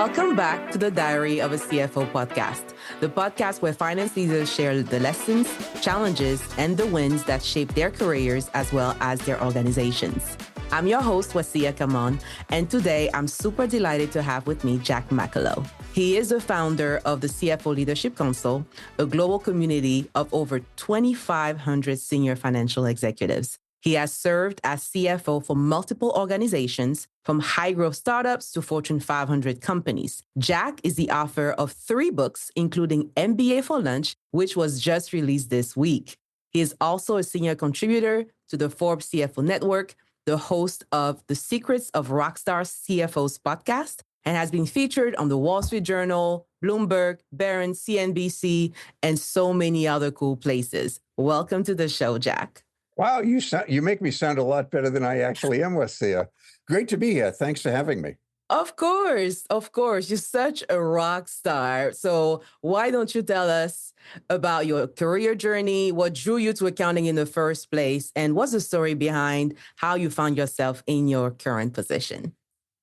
Welcome back to the Diary of a CFO podcast, the podcast where finance leaders share the lessons, challenges, and the wins that shape their careers as well as their organizations. I'm your host, Wasia Kamon, and today I'm super delighted to have with me Jack McCullough. He is the founder of the CFO Leadership Council, a global community of over 2,500 senior financial executives. He has served as CFO for multiple organizations, from high-growth startups to Fortune 500 companies. Jack is the author of 3 books, including MBA for Lunch, which was just released this week. He is also a senior contributor to the Forbes CFO Network, the host of The Secrets of Rockstar CFOs podcast, and has been featured on the Wall Street Journal, Bloomberg, Barron's, CNBC, and so many other cool places. Welcome to the show, Jack. Wow, you make me sound a lot better than I actually am, Wasia. Great to be here. Thanks for having me. Of course. You're such a rock star. So why don't you tell us about your career journey, what drew you to accounting in the first place, and what's the story behind how you found yourself in your current position?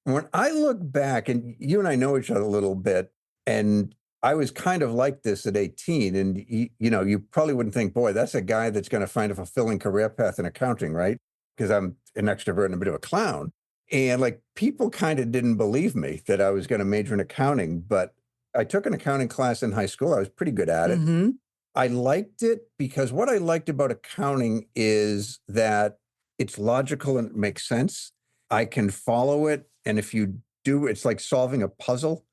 When I look back, and you and I know each other a little bit, and I was kind of like this at 18, and you probably wouldn't think, boy, that's a guy that's going to find a fulfilling career path in accounting, right? Because I'm an extrovert and a bit of a clown. And people kind of didn't believe me that I was going to major in accounting, but I took an accounting class in high school. I was pretty good at it. Mm-hmm. I liked it because what I liked about accounting is that it's logical and it makes sense. I can follow it. And if you do, it's like solving a puzzle.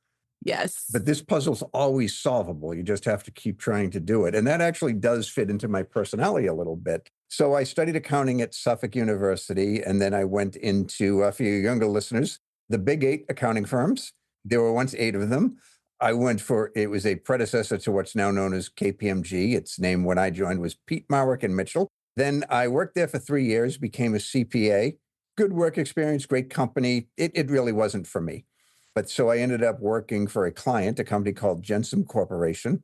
Yes. But this puzzle's always solvable. You just have to keep trying to do it. And that actually does fit into my personality a little bit. So I studied accounting at Suffolk University, and then I went into, for your younger listeners, the big 8 accounting firms. There were once 8 of them. It was a predecessor to what's now known as KPMG. Its name when I joined was Peat, Marwick and Mitchell. Then I worked there for 3 years, became a CPA. Good work experience, great company. It really wasn't for me. But so I ended up working for a client, a company called Jensen Corporation.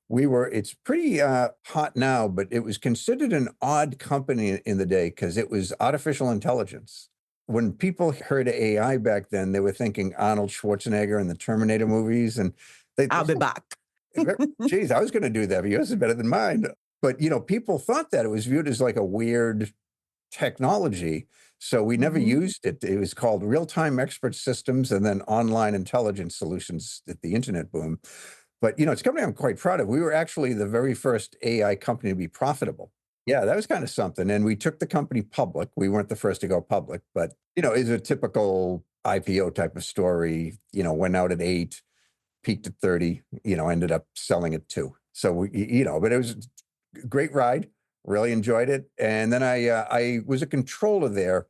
It's pretty hot now, but it was considered an odd company in the day because it was artificial intelligence. When people heard AI back then, they were thinking Arnold Schwarzenegger and the Terminator movies. And I'll be back. Geez, I was going to do that, but yours is better than mine. But, people thought that it was viewed as like a weird technology. So we never used it. It was called real-time expert systems and then online intelligence solutions at the internet boom. But, it's a company I'm quite proud of. We were actually the very first AI company to be profitable. Yeah, that was kind of something. And we took the company public. We weren't the first to go public, but, it's a typical IPO type of story, went out at 8, peaked at 30, ended up selling at 2. So, but it was a great ride. Really enjoyed it. And then I was a controller there.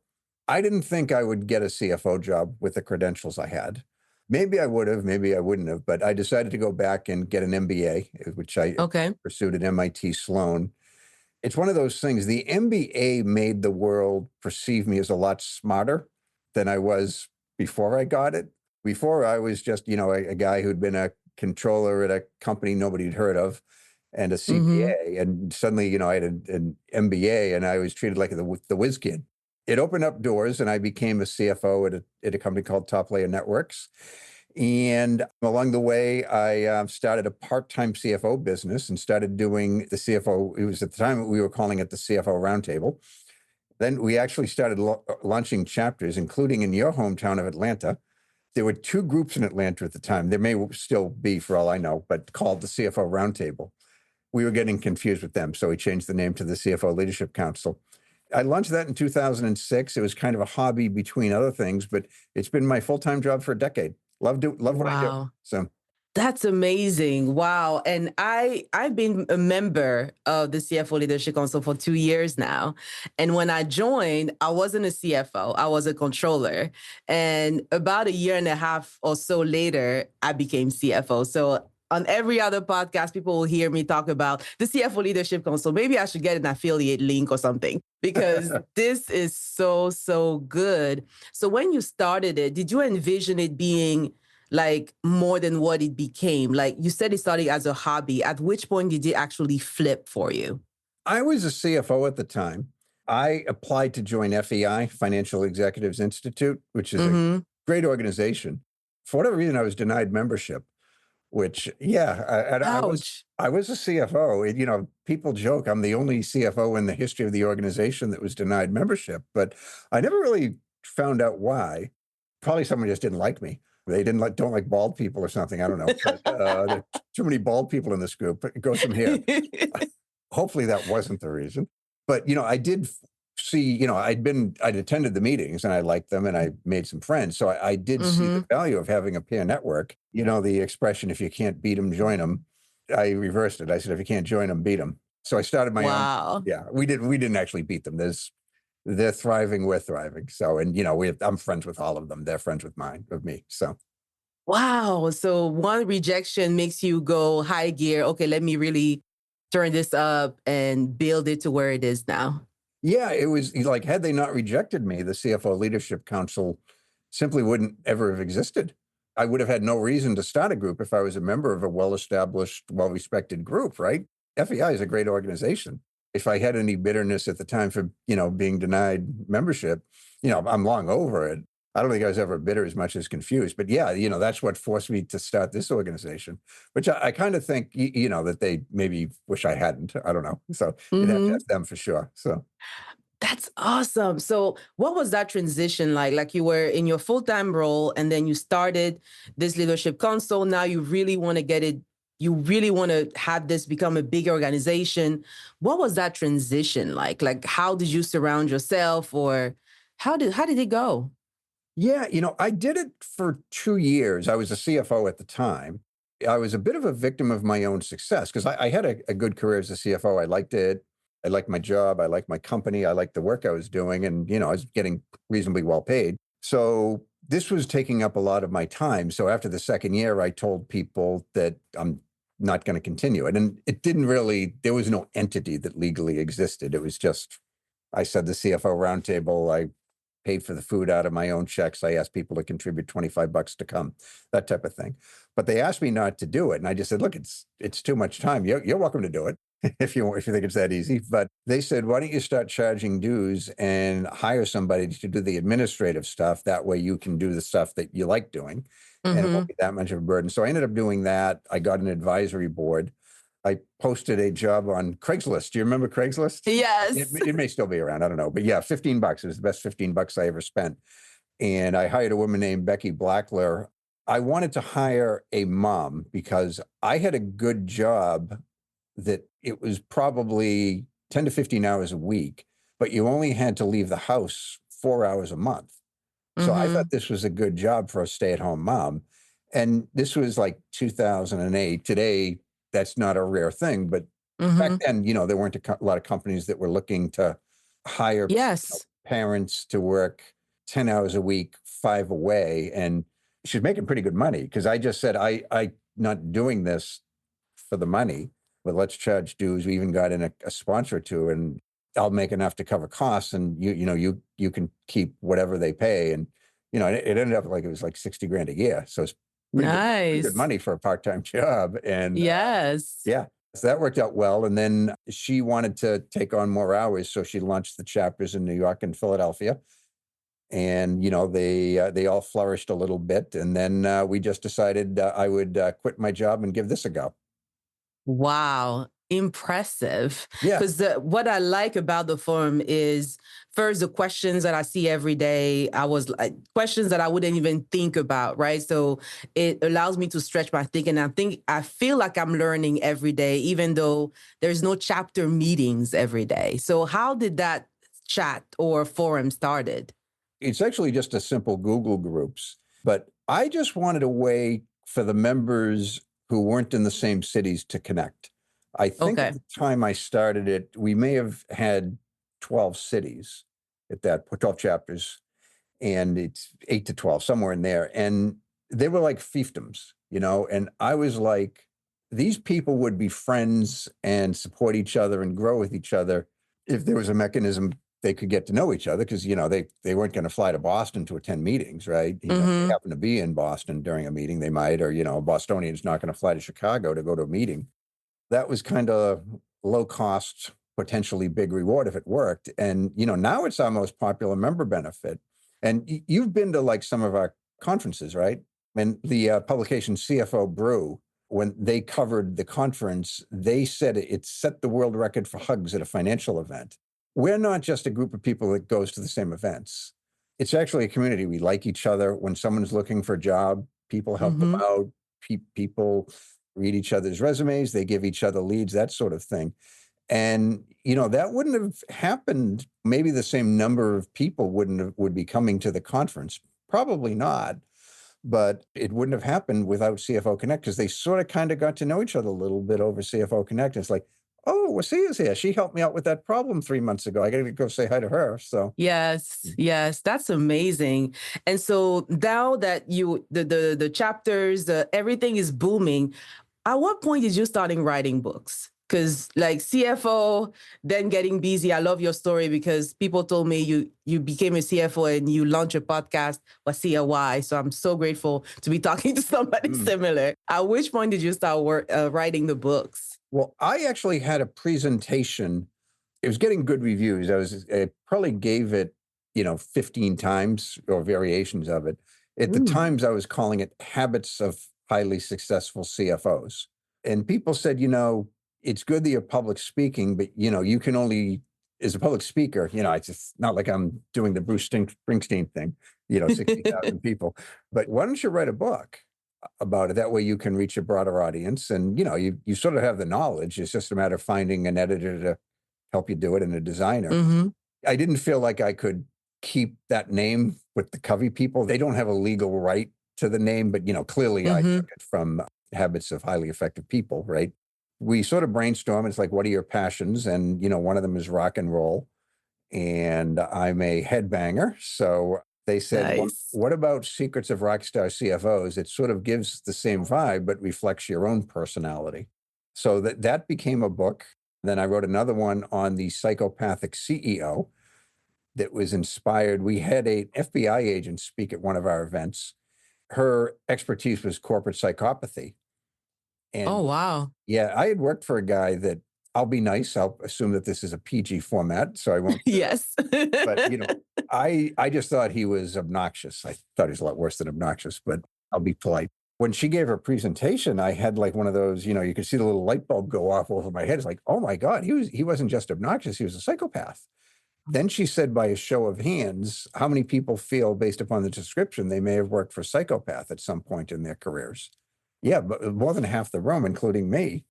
I didn't think I would get a CFO job with the credentials I had. Maybe I would have, maybe I wouldn't have, but I decided to go back and get an MBA, which I pursued at MIT Sloan. It's one of those things. The MBA made the world perceive me as a lot smarter than I was before I got it. Before I was just, a guy who'd been a controller at a company nobody had heard of, and a CPA. And suddenly, I had an MBA and I was treated like the whiz kid. It opened up doors and I became a CFO at a company called Top Layer Networks. And along the way, I started a part-time CFO business and started doing the CFO. It was at the time we were calling it the CFO Roundtable. Then we actually started launching chapters, including in your hometown of Atlanta. There were 2 groups in Atlanta at the time. There may still be, for all I know, but called the CFO Roundtable. We were getting confused with them, so we changed the name to the CFO Leadership Council. I launched that in 2006. It was kind of a hobby between other things, but it's been my full-time job for a decade. Love what I do. So that's amazing. Wow. And I've been a member of the CFO Leadership Council for 2 years now. And when I joined, I wasn't a CFO. I was a controller. And about a year and a half or so later, I became CFO. So on every other podcast, people will hear me talk about the CFO Leadership Council. Maybe I should get an affiliate link or something because this is so, so good. So when you started it, did you envision it being like more than what it became? Like you said, it started as a hobby. At which point did it actually flip for you? I was a CFO at the time. I applied to join FEI, Financial Executives Institute, which is a great organization. for whatever reason, I was denied membership, which, yeah, and Ouch. I was a CFO. People joke I'm the only CFO in the history of the organization that was denied membership, but I never really found out why. Probably someone just didn't like me. They don't like bald people or something. I don't know. But there are too many bald people in this group. It goes from here. Hopefully that wasn't the reason. But, I did see, I'd attended the meetings and I liked them and I made some friends. So I did see the Mm-hmm. value of having a peer network. The expression, if you can't beat them, join them. I reversed it. I said, if you can't join them, beat them. So I started my own. Wow. Yeah, we didn't actually beat them. They're thriving, we're thriving. So, and I'm friends with all of them. They're friends with me. So Wow. So one rejection makes you go high gear. Okay, let me really turn this up and build it to where it is now. yeah, it was like, had they not rejected me, the CFO Leadership Council simply wouldn't ever have existed. I would have had no reason to start a group if I was a member of a well-established, well-respected group, right? FEI is a great organization. If I had any bitterness at the time for, being denied membership, I'm long over it. I don't think I was ever bitter as much as confused. But yeah, that's what forced me to start this organization, which I kind of think, that they maybe wish I hadn't. I don't know. So you'd have to Mm-hmm. ask them for sure. So. That's awesome. So, what was that transition like? Like you were in your full time role and then you started this leadership council. Now you really want to get it, you really want to have this become a big organization. What was that transition like? Like, how did you surround yourself or how did it go? Yeah, I did it for 2 years. I was a CFO at the time. I was a bit of a victim of my own success because I had a good career as a CFO. I liked it. I liked my job. I liked my company. I liked the work I was doing. And, I was getting reasonably well paid. So this was taking up a lot of my time. So after the second year, I told people that I'm not going to continue it. And it didn't really, there was no entity that legally existed. It was just, I said the CFO roundtable. I paid for the food out of my own checks. I asked people to contribute $25 to come, that type of thing. But they asked me not to do it. And I just said, look, it's too much time. You're welcome to do it if you think it's that easy. But they said, why don't you start charging dues and hire somebody to do the administrative stuff? That way you can do the stuff that you like doing and it won't Mm-hmm. be that much of a burden. So I ended up doing that. I got an advisory board. I posted a job on Craigslist. Do you remember Craigslist? It, Yes. it may still be around. I don't know. But yeah, $15. It was the best $15 I ever spent. And I hired a woman named Becky Blackler. I wanted to hire a mom because I had a good job that it was probably 10 to 15 hours a week, but you only had to leave the house 4 hours a month. So I thought Mm-hmm. this was a good job for a stay-at-home mom. And this was like 2008. Today, that's not a rare thing. But back Mm-hmm. then, there weren't a lot of companies that were looking to hire Yes. parents to work 10 hours a week, 5 away. And she's making pretty good money because I just said, I not doing this for the money, but let's charge dues. We even got in a sponsor to, and I'll make enough to cover costs. And you can keep whatever they pay. And, it ended up like, it was like 60 grand a year. So it's pretty good Nice. money for a part-time job. And Yes. yeah, so that worked out well. And then she wanted to take on more hours. So she launched the chapters in New York and Philadelphia. And, they all flourished a little bit. And then we just decided I would quit my job and give this a go. Wow, impressive. Yeah. Because what I like about the forum is first the questions that I see every day. I was like questions that I wouldn't even think about, right? So it allows me to stretch my thinking. I feel like I'm learning every day, even though there's no chapter meetings every day. So how did that chat or forum started? It's actually just a simple Google groups, but I just wanted a way for the members who weren't in the same cities to connect. I think at Okay. the time I started it, we may have had 12 cities at that 12 chapters, and it's 8 to 12, somewhere in there. And they were like fiefdoms, and I was like, these people would be friends and support each other and grow with each other if there was a mechanism they could get to know each other because they weren't going to fly to Boston to attend meetings, right? If they Mm-hmm. happen to be in Boston during a meeting, they might, or a Bostonian's not going to fly to Chicago to go to a meeting. That was kind of low cost, potentially big reward if it worked. And now it's our most popular member benefit. And you've been to like some of our conferences, right? And the publication CFO Brew, when they covered the conference, they said it set the world record for hugs at a financial event. We're not just a group of people that goes to the same events. It's actually a community. We like each other. When someone's looking for a job, people help them Mm-hmm. out. People read each other's resumes. They give each other leads, that sort of thing. And, that wouldn't have happened. Maybe the same number of people would be coming to the conference. Probably not. But it wouldn't have happened without CFO Connect, because they sort of kind of got to know each other a little bit over CFO Connect. It's like, oh, Wasia's here. She helped me out with that problem 3 months ago. I got to go say hi to her. So Yes, that's amazing. And so now that the chapters, everything is booming, at what point did you starting writing books? Because like CFO, then getting busy. I love your story because people told me you became a CFO and you launched a podcast, Wasia Why. So I'm so grateful to be talking to somebody similar. At which point did you start writing the books? well, I actually had a presentation. It was getting good reviews. I probably gave it, 15 times or variations of it. At the Ooh. times, I was calling it Habits of Highly Successful CFOs. And people said, it's good that you're public speaking, but, you can only, as a public speaker, it's just not like I'm doing the Bruce Springsteen thing, 60,000 people. But why don't you write a book about it? That way you can reach a broader audience. And, you sort of have the knowledge. It's just a matter of finding an editor to help you do it and a designer. Mm-hmm. I didn't feel like I could keep that name with the Covey people. They don't have a legal right to the name, but, clearly I Mm-hmm. took it from Habits of Highly Effective People, right? We sort of brainstorm. It's like, what are your passions? And, one of them is rock and roll. And I'm a headbanger. So they said, Nice. what about Secrets of Rockstar CFOs? It sort of gives the same vibe, but reflects your own personality. So that became a book. Then I wrote another one on the psychopathic CEO that was inspired. We had an FBI agent speak at one of our events. Her expertise was corporate psychopathy. Oh, And wow. yeah, I had worked for a guy that, I'll be nice. I'll assume that this is a PG format, so I won't. Yes. But I just thought he was obnoxious. I thought he was a lot worse than obnoxious, but I'll be polite. When she gave her presentation, I had like one of those, you could see the little light bulb go off over my head. It's like, oh my God, he wasn't just obnoxious, he was a psychopath. Then she said, by a show of hands, how many people feel, based upon the description, they may have worked for psychopath at some point in their careers? Yeah, but more than half the room, including me.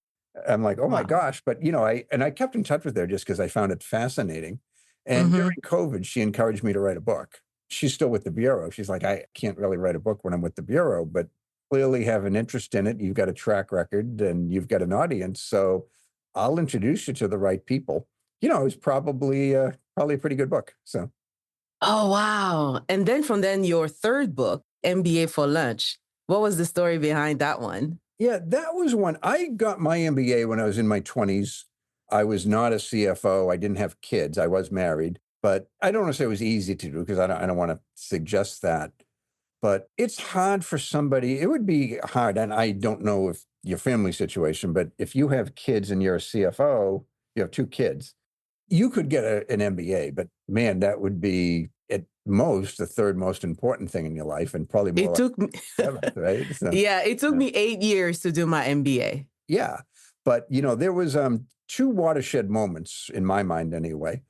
I'm like, oh my Wow. gosh. But, I kept in touch with her just because I found it fascinating. And Mm-hmm. during COVID, she encouraged me to write a book. She's still with the Bureau. She's like, I can't really write a book when I'm with the Bureau, but clearly have an interest in it. You've got a track record and you've got an audience. So I'll introduce you to the right people. It was probably a pretty good book. So, Oh, wow. And then from then, your third book, MBA for Lunch. What was the story behind that one? yeah, that was one. I got my MBA when I was in my 20s. I was not a CFO. I didn't have kids. I was married, but I don't want to say it was easy to do, because I don't want to suggest that. But it's hard for somebody. It would be hard. And I don't know if your family situation, but if you have kids and you're a CFO, you have two kids, you could get an MBA, but man, that would be at most the third most important thing in your life, and probably more It like took me, seventh, right? So, yeah, it took yeah. me 8 years to do my MBA. Yeah. But, there was two watershed moments in my mind anyway.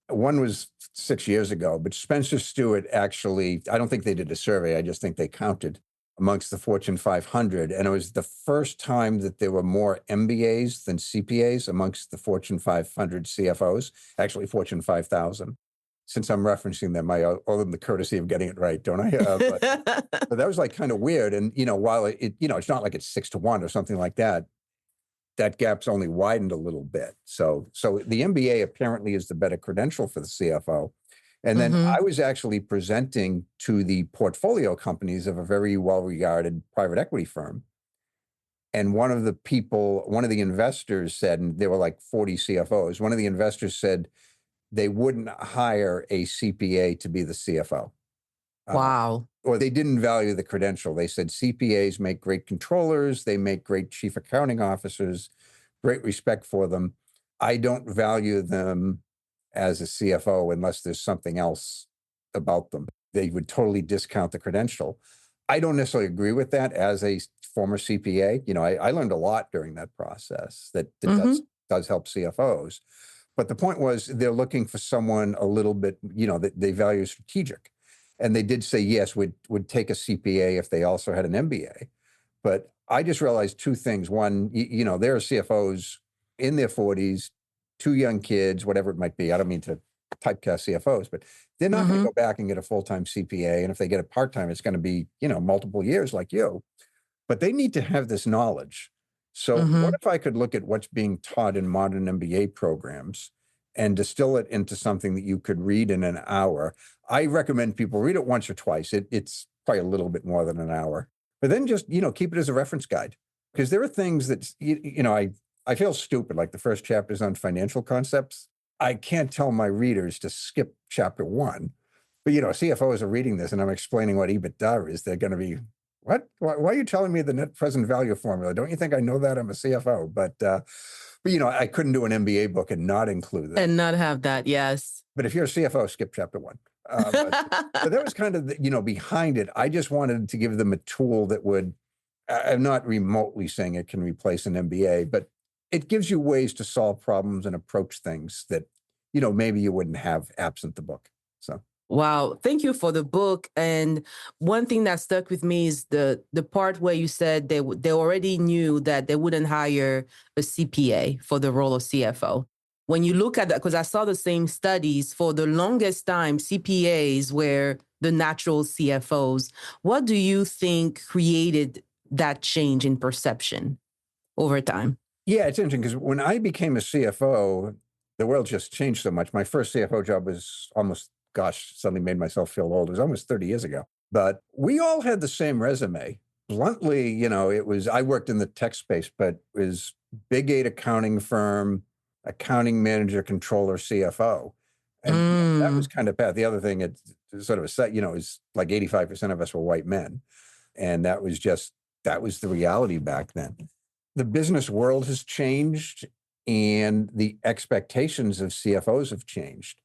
One was 6 years ago, but Spencer Stewart actually, I don't think they did a survey. I just think they counted amongst the Fortune 500. And it was the first time that there were more MBAs than CPAs amongst the Fortune 500 CFOs, actually Fortune 5,000. Since I'm referencing them, I owe them the courtesy of getting it right, don't I? But that was like kind of weird. And, while it's not like it's 6-1 or something like that, that gap's only widened a little bit. So the MBA apparently is the better credential for the CFO. And then Mm-hmm. I was actually presenting to the portfolio companies of a very well-regarded private equity firm. And one of the investors said, and there were like 40 CFOs, one of the investors said they wouldn't hire a CPA to be the CFO. Wow. Or they didn't value the credential. They said CPAs make great controllers, they make great chief accounting officers, great respect for them. I don't value them as a CFO unless there's something else about them. They would totally discount the credential. I don't necessarily agree with that as a former CPA. I learned a lot during that process that does help CFOs. But the point was they're looking for someone a little bit, that they value strategic. And they did say, yes, would take a CPA if they also had an MBA. But I just realized two things. One, there are CFOs in their 40s, two young kids, whatever it might be. I don't mean to typecast CFOs, but they're not going to go back and get a full-time CPA. And if they get a part-time, it's going to be, multiple years like you. But they need to have this knowledge. So what if I could look at what's being taught in modern MBA programs and distill it into something that you could read in an hour? I recommend people read it once or twice. It's probably a little bit more than an hour. But then just, keep it as a reference guide. Because there are things that, I feel stupid, like the first chapter is on financial concepts. I can't tell my readers to skip chapter 1. But, CFOs are reading this and I'm explaining what EBITDA is. They're going to be, what? Why are you telling me the net present value formula? Don't you think I know that? I'm a CFO. But I couldn't do an MBA book and not include that. And not have that, yes. But if you're a CFO, skip chapter 1. But that was kind of, behind it. I just wanted to give them a tool that would, I'm not remotely saying it can replace an MBA, but it gives you ways to solve problems and approach things that, maybe you wouldn't have absent the book. So. Wow. Thank you for the book. And one thing that stuck with me is the part where you said they already knew that they wouldn't hire a CPA for the role of CFO. When you look at that, because I saw the same studies, for the longest time, CPAs were the natural CFOs. What do you think created that change in perception over time? Yeah, it's interesting because when I became a CFO, the world just changed so much. My first CFO job was suddenly made myself feel old. It was almost 30 years ago. But we all had the same resume. Bluntly, I worked in the tech space, but it was big 8 accounting firm, accounting manager, controller, CFO. And that was kind of path. The other thing, it's sort of is like 85% of us were white men. And that was the reality back then. The business world has changed and the expectations of CFOs have changed.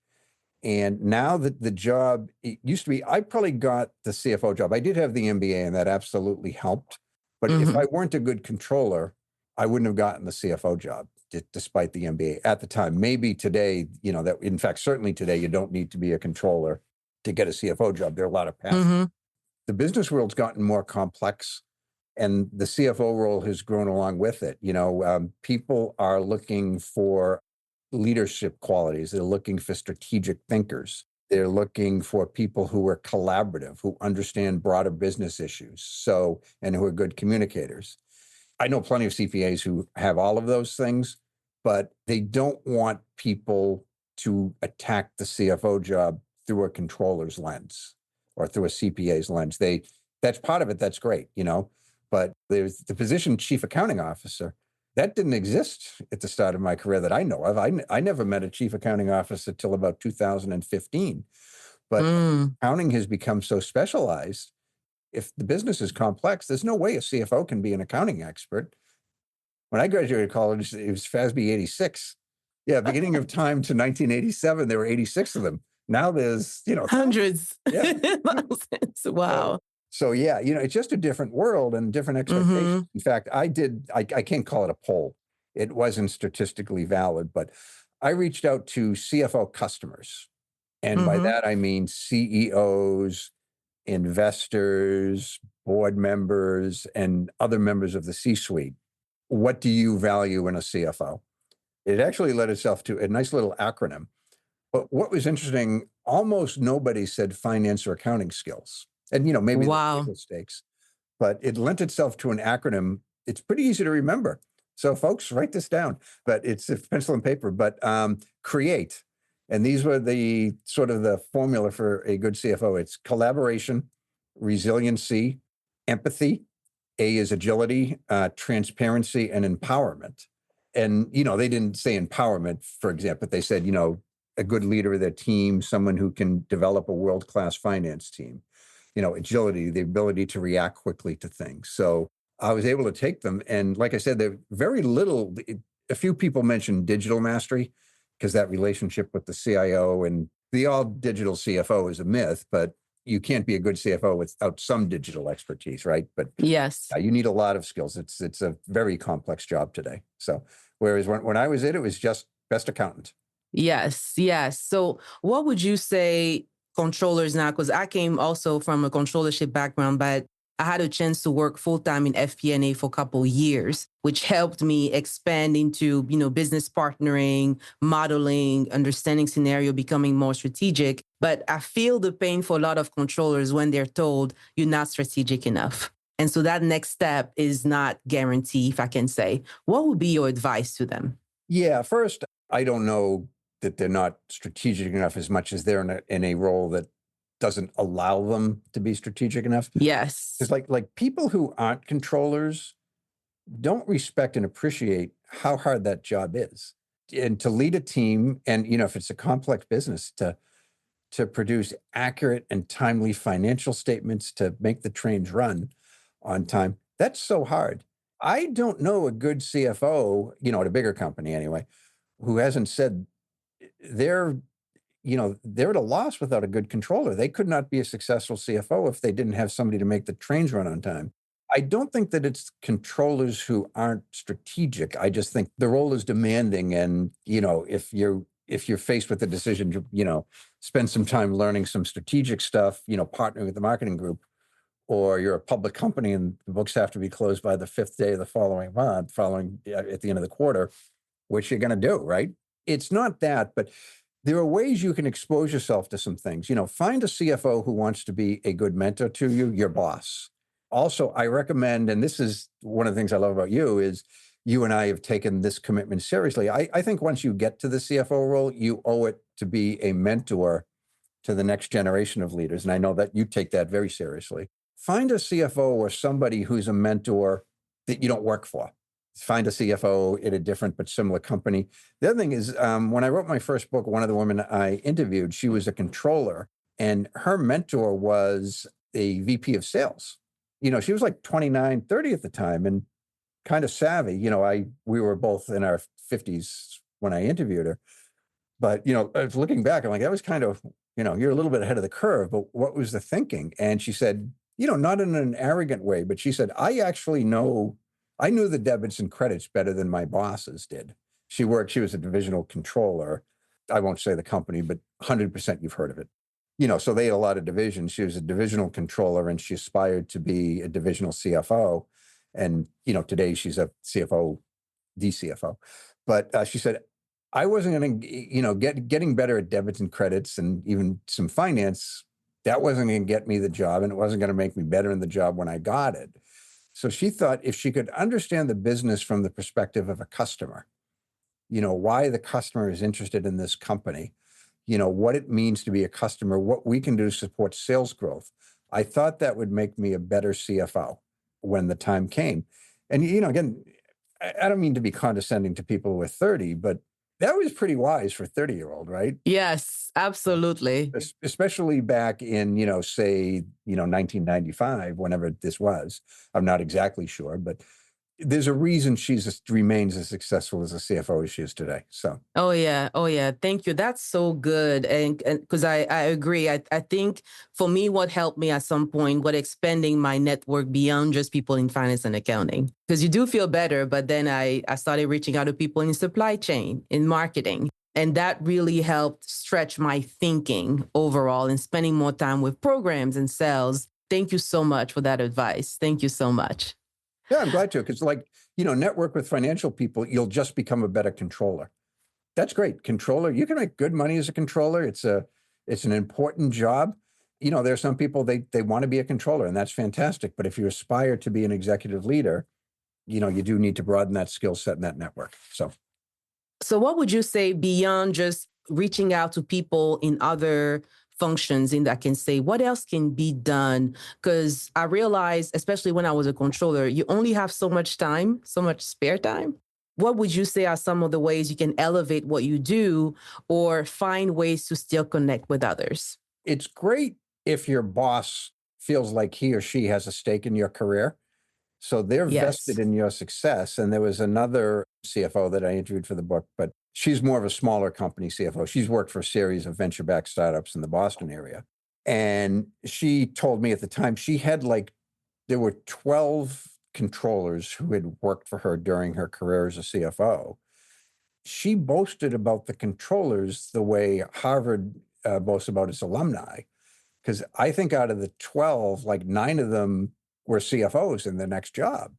And now that the job, it used to be, I probably got the CFO job. I did have the MBA and that absolutely helped. But if I weren't a good controller, I wouldn't have gotten the CFO job despite the MBA at the time. Maybe today, that in fact, certainly today, you don't need to be a controller to get a CFO job. There are a lot of paths. The business world's gotten more complex and the CFO role has grown along with it. People are looking for leadership qualities. They're looking for strategic thinkers. They're looking for people who are collaborative, who understand broader business issues, and who are good communicators. I know plenty of CPAs who have all of those things, but they don't want people to attack the CFO job through a controller's lens or through a CPA's lens. That's part of it. That's great, but there's the position chief accounting officer. That didn't exist at the start of my career that I know of. I never met a chief accounting officer till about 2015. But accounting has become so specialized. If the business is complex, there's no way a CFO can be an accounting expert. When I graduated college, it was FASB 86. Yeah, beginning of time to 1987, there were 86 of them. Now there's, hundreds. Yeah. Wow. So yeah, it's just a different world and different expectations. In fact, I can't call it a poll. It wasn't statistically valid, but I reached out to CFO customers. And by that, I mean CEOs, investors, board members, and other members of the C-suite. What do you value in a CFO? It actually led itself to a nice little acronym. But what was interesting, almost nobody said finance or accounting skills. And, maybe the mistakes, but it lent itself to an acronym. It's pretty easy to remember. So folks, write this down, but it's a pencil and paper, but CREATE. And these were the sort of the formula for a good CFO. It's collaboration, resiliency, empathy. A is agility, transparency, and empowerment. And, they didn't say empowerment, for example, but they said, a good leader of their team, someone who can develop a world-class finance team. Agility, the ability to react quickly to things. So I was able to take them. And like I said, there very little, a few people mentioned digital mastery because that relationship with the CIO and the all digital CFO is a myth, but you can't be a good CFO without some digital expertise, right? But Yes. you need a lot of skills. It's a very complex job today. So whereas when I was it was just best accountant. Yes, yes. So, what would you say controllers now? Because I came also from a controllership background, but I had a chance to work full time in FP&A for a couple of years, which helped me expand into business partnering, modeling, understanding scenario, becoming more strategic. But I feel the pain for a lot of controllers when they're told you're not strategic enough. And so that next step is not guaranteed, if I can say. What would be your advice to them? Yeah, first, I don't know that they're not strategic enough as much as they're in a role that doesn't allow them to be strategic enough. Yes. It's like people who aren't controllers don't respect and appreciate how hard that job is. And to lead a team, and if it's a complex business, to produce accurate and timely financial statements to make the trains run on time, that's so hard. I don't know a good CFO, at a bigger company anyway, who hasn't said they're they're at a loss without a good controller. They could not be a successful CFO if they didn't have somebody to make the trains run on time. I don't think that it's controllers who aren't strategic. I just think the role is demanding, and if you're faced with the decision to spend some time learning some strategic stuff, partnering with the marketing group, or you're a public company and the books have to be closed by the fifth day of the following month, at the end of the quarter, which you're going to do, right? It's not that, but there are ways you can expose yourself to some things. Find a CFO who wants to be a good mentor to you, your boss. Also, I recommend, and this is one of the things I love about you, is you and I have taken this commitment seriously. I think once you get to the CFO role, you owe it to be a mentor to the next generation of leaders. And I know that you take that very seriously. Find a CFO or somebody who's a mentor that you don't work for. Find a CFO at a different but similar company. The other thing is, when I wrote my first book, one of the women I interviewed, she was a controller, and her mentor was a VP of sales. She was like 29, 30 at the time and kind of savvy. We were both in our 50s when I interviewed her. But, I was looking back, I'm like, that was kind of, you're a little bit ahead of the curve, but what was the thinking? And she said, not in an arrogant way, but she said, I knew the debits and credits better than my bosses did. She was a divisional controller. I won't say the company, but 100% you've heard of it. So they had a lot of divisions. She was a divisional controller and she aspired to be a divisional CFO. And, today she's a CFO, the CFO. But she said, I wasn't going to, getting better at debits and credits and even some finance, that wasn't going to get me the job, and it wasn't going to make me better in the job when I got it. So she thought if she could understand the business from the perspective of a customer, why the customer is interested in this company, what it means to be a customer, what we can do to support sales growth, I thought that would make me a better CFO when the time came. And, again, I don't mean to be condescending to people who are 30, but that was pretty wise for a 30-year-old, right? Yes, absolutely. Especially back in, say, 1995, whenever this was. I'm not exactly sure, but there's a reason remains as successful as a CFO as she is today. So. Oh yeah. Oh yeah. Thank you. That's so good. And because I agree. I think for me, what helped me at some point was expanding my network beyond just people in finance and accounting. Because you do feel better, but then I started reaching out to people in supply chain, in marketing. And that really helped stretch my thinking overall and spending more time with programs and sales. Thank you so much for that advice. Thank you so much. Yeah, I'm glad to, because network with financial people, you'll just become a better controller. That's great. Controller, you can make good money as a controller. It's an important job. There are some people, they want to be a controller, and that's fantastic. But if you aspire to be an executive leader, you do need to broaden that skill set and that network. So what would you say beyond just reaching out to people in other functions in that can say, what else can be done? Because I realized, especially when I was a controller, you only have so much time, so much spare time. What would you say are some of the ways you can elevate what you do or find ways to still connect with others? It's great if your boss feels like he or she has a stake in your career. So they're vested Yes. in your success. And there was another CFO that I interviewed for the book, but she's more of a smaller company CFO. She's worked for a series of venture-backed startups in the Boston area. And she told me at the time she had there were 12 controllers who had worked for her during her career as a CFO. She boasted about the controllers the way Harvard boasts about its alumni. Because I think out of the 12, 9 of them were CFOs in their next job.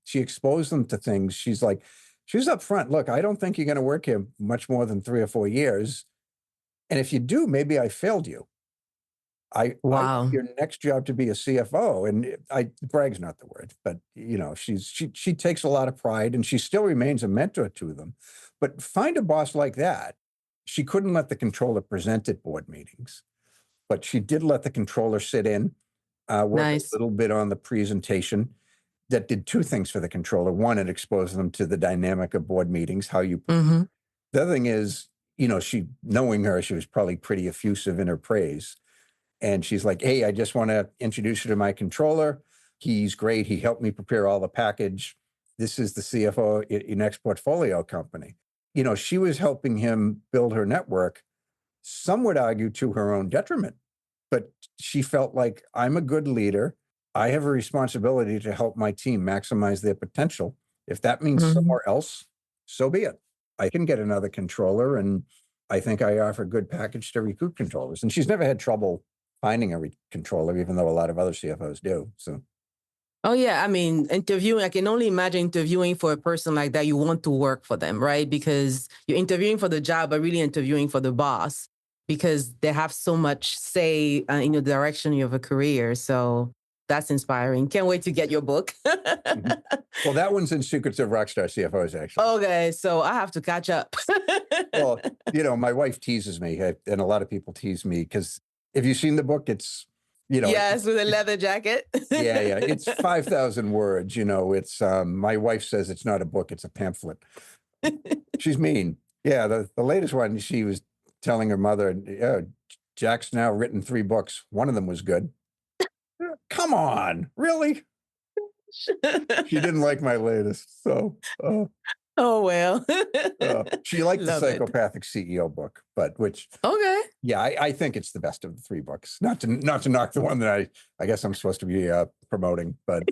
She exposed them to things. She was up front. Look, I don't think you're going to work here much more than 3 or 4 years. And if you do, maybe I failed you. I want Wow. your next job to be a CFO. And brag's not the word, but she takes a lot of pride, and she still remains a mentor to them. But find a boss like that. She couldn't let the controller present at board meetings, but she did let the controller sit in, work a Nice. little bit on the presentation. That did 2 things for the controller. One, it exposed them to the dynamic of board meetings, how you. Mm-hmm. The other thing is, knowing her, she was probably pretty effusive in her praise. And she's like, hey, I just want to introduce you to my controller. He's great. He helped me prepare all the package. This is the CFO in X portfolio company. She was helping him build her network. Some would argue to her own detriment, but she felt like, I'm a good leader. I have a responsibility to help my team maximize their potential. If that means Mm-hmm. somewhere else, so be it. I can get another controller, and I think I offer a good package to recruit controllers. And she's never had trouble finding a controller, even though a lot of other CFOs do. So. Oh, yeah. I mean, interviewing, I can only imagine interviewing for a person like that. You want to work for them, right? Because you're interviewing for the job, but really interviewing for the boss, because they have so much say in the direction of a career. So that's inspiring. Can't wait to get your book. Mm-hmm. Well, that one's in Secrets of Rockstar CFOs, actually. Okay, so I have to catch up. Well, my wife teases me, and a lot of people tease me, because if you've seen the book, it's, yes, with a leather jacket. Yeah. It's 5,000 words. It's my wife says it's not a book, it's a pamphlet. She's mean. Yeah. The latest one, she was telling her mother, Jack's now written 3 books. One of them was good. Come on, really? She didn't like my latest. So, oh, well. she liked the Love it. Psychopathic CEO book, but Okay. yeah, I think it's the best of the 3 books. Not to knock the one that I guess I'm supposed to be promoting, but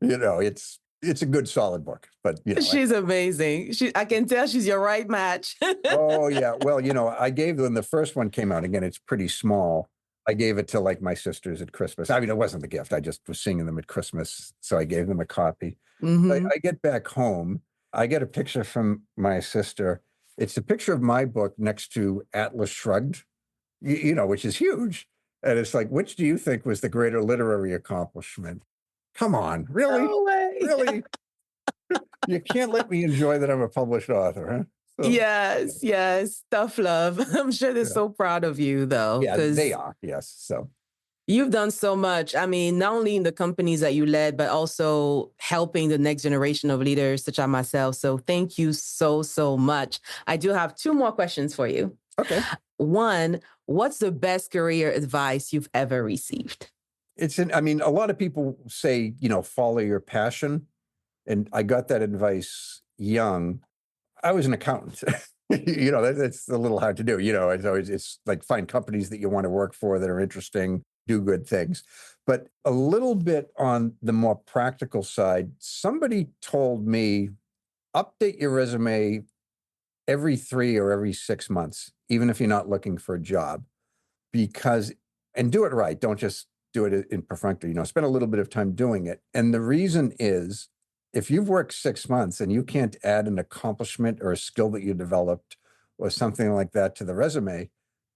it's a good, solid book. But she's amazing. I can tell she's your right match. Oh yeah, well, I gave them, the first one came out, again, it's pretty small. I gave it to my sisters at Christmas. I mean, it wasn't the gift. I just was singing them at Christmas, so I gave them a copy. Mm-hmm. I get back home, I get a picture from my sister. It's a picture of my book next to Atlas Shrugged, which is huge. And it's like, which do you think was the greater literary accomplishment? Come on, really? No way. Really? You can't let me enjoy that I'm a published author, huh? So, yes. Tough love. I'm sure they're so proud of you, though. Yeah, they are. Yes. So. You've done so much. I mean, not only in the companies that you led, but also helping the next generation of leaders, such as myself. So thank you so much. I do have 2 more questions for you. Okay. One, what's the best career advice you've ever received? I mean, a lot of people say, follow your passion. And I got that advice young. I was an accountant. That's a little hard to do. It's like, find companies that you want to work for that are interesting, do good things. But a little bit on the more practical side, somebody told me, update your resume every 3 or every 6 months, even if you're not looking for a job, and do it right. Don't just do it in perfunctory, spend a little bit of time doing it. And the reason is, if you've worked 6 months and you can't add an accomplishment or a skill that you developed or something like that to the resume,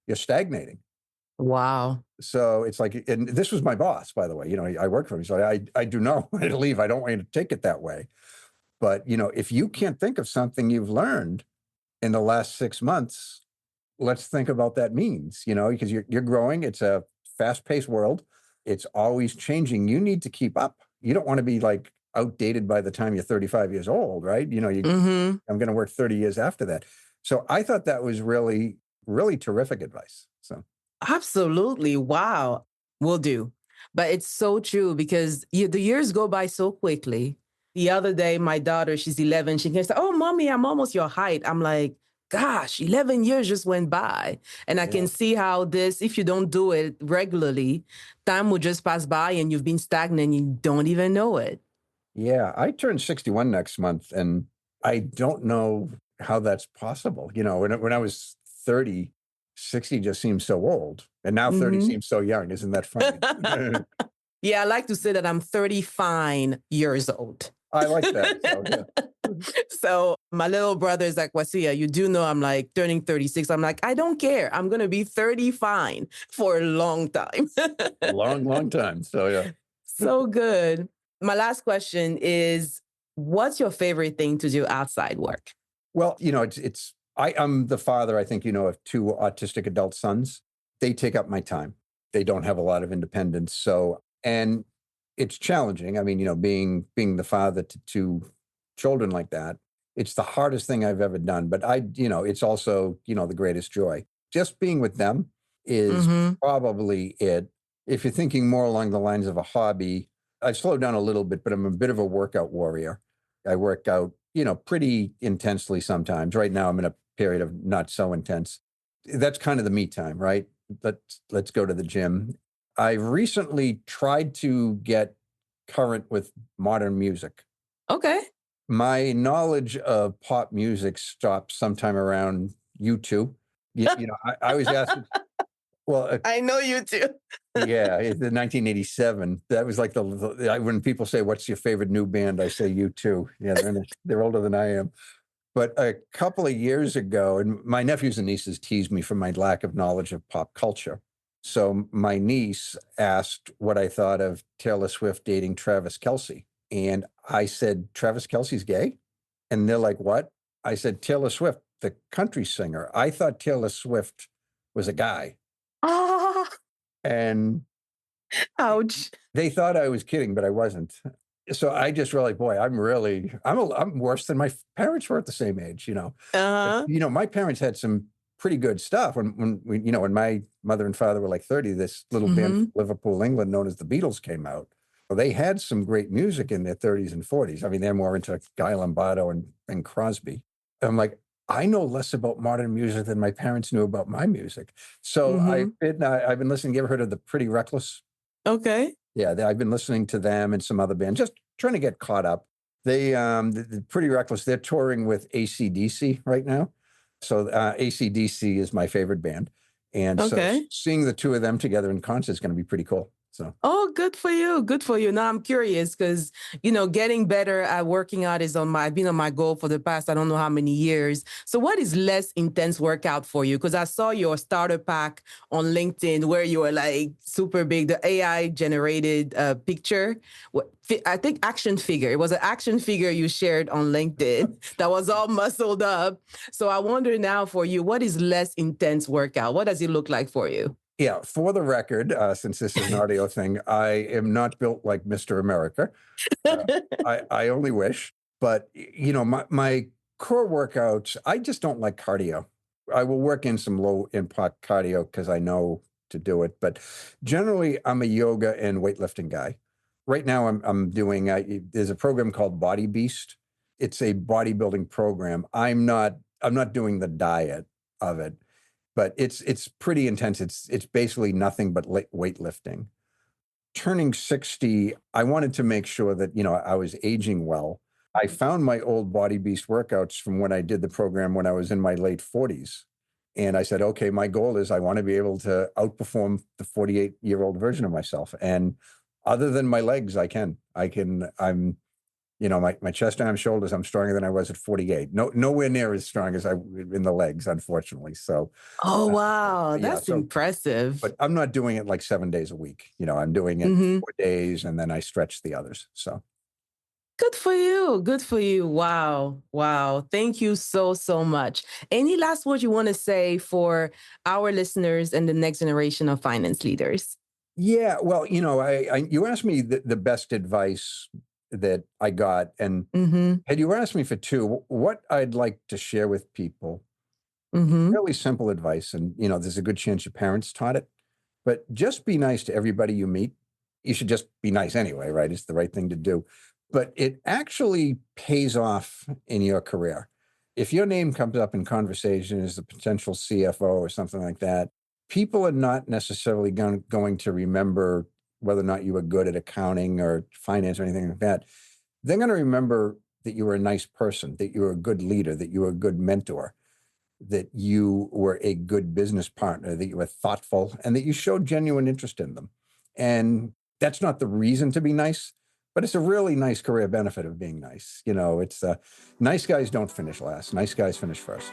you're stagnating. Wow. So it's like, and this was my boss, by the way, I work for him. So I do not want to leave. I don't want you to take it that way. But, if you can't think of something you've learned in the last 6 months, let's think about that means, because you're growing. It's a fast-paced world. It's always changing. You need to keep up. You don't want to be outdated by the time you're 35 years old, right? I'm going to work 30 years after that. So I thought that was really, really terrific advice. So. Absolutely. Wow. Will do. But it's so true, because the years go by so quickly. The other day, my daughter, she's 11, she came and said, oh, mommy, I'm almost your height. I'm like, gosh, 11 years just went by. And I can Yeah. see how this, if you don't do it regularly, time will just pass by and you've been stagnant and you don't even know it. Yeah. I turn 61 next month, and I don't know how that's possible. When I was 30, 60 just seems so old. And now 30 Hmm. seems so young. Isn't that funny? Yeah, I like to say that I'm 30 fine years old. I like that. So, yeah. So my little brother is like, Wasia, you do know I'm like turning 36. I'm like, I don't care. I'm going to be 30 fine for a long time. Long, long time. So, yeah. So good. My last question is, what's your favorite thing to do outside work? Well, I'm the father, I think, of two autistic adult sons. They take up my time. They don't have a lot of independence. So, and it's challenging. I mean, being the father to two children like that, it's the hardest thing I've ever done. But it's also, the greatest joy. Just being with them is Hmm. probably it. If you're thinking more along the lines of a hobby, I've slowed down a little bit, but I'm a bit of a workout warrior. I work out, pretty intensely sometimes. Right now, I'm in a period of not so intense. That's kind of the me time, right? Let's go to the gym. I've recently tried to get current with modern music. Okay. My knowledge of pop music stopped sometime around U2. I was asked, well, I know you too. yeah, it's the 1987. That was like when people say, "What's your favorite new band?" I say U2. Yeah, they're older than I am. But a couple of years ago, and my nephews and nieces teased me for my lack of knowledge of pop culture. So my niece asked what I thought of Taylor Swift dating Travis Kelce. And I said, Travis Kelce's gay? And they're like, what? I said, Taylor Swift, the country singer. I thought Taylor Swift was a guy. Ah, And ouch. they thought I was kidding, but I wasn't. So I just realized, boy, I'm worse than my parents were at the same age, But, Uh-huh. my parents had some pretty good stuff when my mother and father were like 30, this little band from Hmm. Liverpool, England, known as the Beatles came out. Well, they had some great music in their 30s and 40s. I mean, they're more into Guy Lombardo and Crosby. I'm like, I know less about modern music than my parents knew about my music. So Hmm. I've been listening. You ever heard of the Pretty Reckless? Okay. Yeah, I've been listening to them and some other bands, just trying to get caught up. The Pretty Reckless, they're touring with AC/DC right now. So AC/DC is my favorite band. And so Okay. seeing the two of them together in concert is going to be pretty cool. So, Oh, good for you. Good for you. Now I'm curious because, getting better at working out is been on my goal for the past, I don't know how many years. So what is less intense workout for you? Because I saw your starter pack on LinkedIn where you were like super big, the AI generated picture. I think action figure. It was an action figure you shared on LinkedIn that was all muscled up. So I wonder now for you, what is less intense workout? What does it look like for you? yeah, for the record, since this is an audio thing, I am not built like Mr. America. Uh, I only wish. But, my core workouts, I just don't like cardio. I will work in some low impact cardio because I know to do it. But generally, I'm a yoga and weightlifting guy. Right now, I'm doing, there's a program called Body Beast. It's a bodybuilding program. I'm not doing the diet of it, but it's pretty intense. It's basically nothing but weightlifting. Turning 60, I wanted to make sure that, I was aging well. I found my old Body Beast workouts from when I did the program when I was in my late 40s. And I said, okay, my goal is I want to be able to outperform the 48-year-old version of myself. And other than my legs, I'm my chest, arms, shoulders, I'm stronger than I was at 48. Nowhere near as strong as I in the legs, unfortunately. So, Oh, uh, wow. yeah. That's So, impressive. but I'm not doing it like 7 days a week. I'm doing it Hmm. 4 days and then I stretch the others. So, Good for you. Good for you. Wow. Wow. Thank you so, so much. Any last words you want to say for our listeners and the next generation of finance leaders? yeah, well, you asked me the best advice that I got, and Mm-hmm. had you asked me for two, what I'd like to share with people, Mm-hmm. really simple advice, and there's a good chance your parents taught it, but just be nice to everybody you meet. You should just be nice anyway, right? It's the right thing to do, but it actually pays off in your career. if your name comes up in conversation as the potential CFO or something like that, people are not necessarily going to remember whether or not you were good at accounting or finance or anything like that. They're going to remember that you were a nice person, that you were a good leader, that you were a good mentor, that you were a good business partner, that you were thoughtful, and that you showed genuine interest in them. And that's not the reason to be nice, but it's a really nice career benefit of being nice. It's nice guys don't finish last. Nice guys finish first.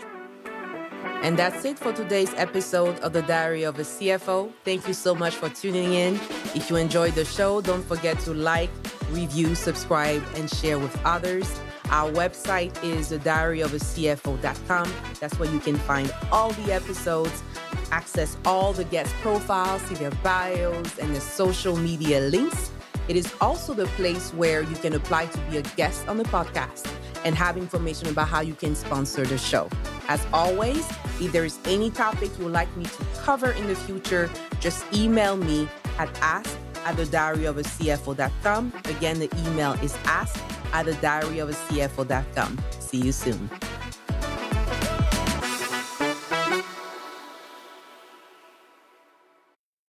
And that's it for today's episode of The Diary of a CFO. Thank you so much for tuning in. If you enjoyed the show, don't forget to like, review, subscribe, and share with others. Our website is thediaryofacfo.com. That's where you can find all the episodes, access all the guest profiles, see their bios, and the social media links. It is also the place where you can apply to be a guest on the podcast and have information about how you can sponsor the show. As always, if there is any topic you would like me to cover in the future, just email me at ask@thediaryofacfo.com. Again, the email is ask@thediaryofacfo.com. See you soon.